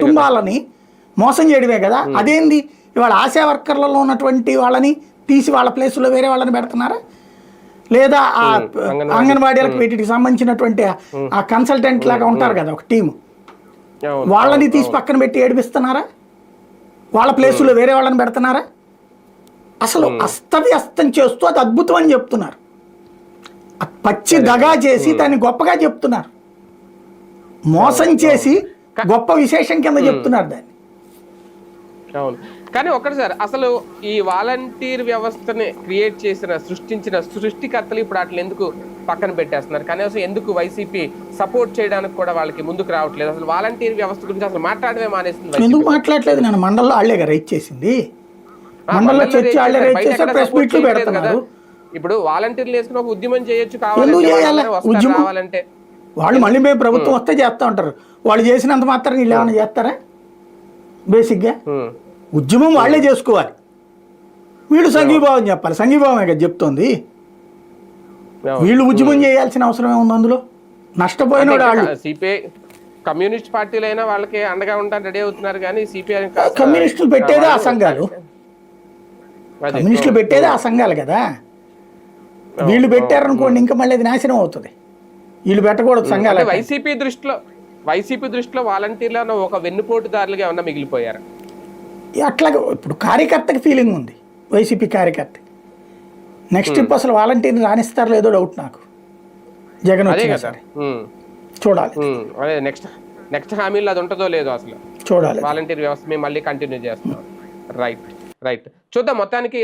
కుటుంబాలని మోసం చేయడమే కదా. అదేంది ఇవాళ ఆశా వర్కర్లలో ఉన్నటువంటి వాళ్ళని తీసి వాళ్ళ ప్లేసులో వేరే వాళ్ళని పెడుతున్నారా? లేదా ఆ అంగన్వాడీలకు వీటికి సంబంధించినటువంటి ఆ కన్సల్టెంట్ లాగా ఉంటారు కదా ఒక టీము, వాళ్ళని తీసి పక్కన పెట్టి ఏడిపిస్తున్నారా? వాళ్ళ ప్లేసులో వేరే వాళ్ళని పెడుతున్నారా? అసలు అస్తవ్యస్తం చేస్తూ అది అద్భుతం అని చెప్తున్నారు. పచ్చి దగా చేసి దాన్ని గొప్పగా చెప్తున్నారు. మోసం చేసి గొప్ప విశేషం కింద చెప్తున్నారు దాన్ని. అవును, కానీ ఒకటి సార్, అసలు ఈ వాలంటీర్ వ్యవస్థని క్రియేట్ చేసిన సృష్టించిన సృష్టికర్తలు ఇప్పుడు అట్లా ఎందుకు పక్కన పెట్టేస్తున్నారు? కనీసం ఎందుకు వైసీపీ సపోర్ట్ చేయడానికి కూడా వాళ్ళకి ముందుకు రావట్లేదు? అసలు వాలంటీర్ వ్యవస్థ గురించి అసలు మాట్లాడమే మానేస్తుంది. ఎందుకు మాట్లాడలేదు? నేను మండలంలో ఆళ్లే రైట్ చేసింది. మండలంలో చర్చ ఆళ్లే రైట్ చేసి ప్రెస్ మీట్లు పెడుతున్నారు. ఇప్పుడు వాలంటీర్లు వేసుకుని ఒక ఉద్యమం చేయొచ్చు కావాలంటే వాళ్ళు మళ్ళీ మేము ప్రభుత్వం వస్తే చేస్తా ఉంటారు. వాళ్ళు చేసినంత మాత్రం వీళ్ళు ఏమైనా చేస్తారా? బేసిక్గా ఉద్యమం వాళ్లే చేసుకోవాలి. వీళ్ళు సంఘీభావం చెప్పాలి. సంఘీభావమే కదా చెప్తోంది. వీళ్ళు ఉద్యమం చేయాల్సిన అవసరం ఏముంది అందులో? నష్టపోయిన వాళ్ళు సిపిఐ కమ్యూనిస్ట్ పార్టీలైనా వాళ్ళకి అండగా ఉంటారు, రెడీ అవుతున్నారు. కానీ సిపిఐ కమ్యూనిస్టులు పెట్టేదే ఆ సంఘాలు, కమ్యూనిస్టులు పెట్టేదే ఆ సంఘాలు కదా. వీళ్ళు పెట్టారనుకోండి ఇంకా మళ్ళీ అది నాశనం అవుతుంది. వీళ్ళు పెట్టకూడదు సంఘాలు. వైసీపీ దృష్టిలో వాలంటీర్లు ఒక వెన్నుపోటుదారులుగా ఏమన్నా మిగిలిపోయారు. అట్లాగే ఇప్పుడు కార్యకర్తకి ఫీలింగ్ ఉంది, వైసీపీ కార్యకర్త. నెక్స్ట్ ఇప్పుడు అసలు వాలంటీర్ని రాణిస్తారో లేదో డౌట్ నాకు. జగన్ వచ్చినా సరే చూడాలి. నెక్స్ట్ హామీలో అది ఉంటుందో లేదో అసలు చూడాలి. వాలంటీర్ వ్యవస్థ మేము మళ్ళీ కంటిన్యూ చేస్తాం. రైట్ చూద్దాం. మొత్తానికి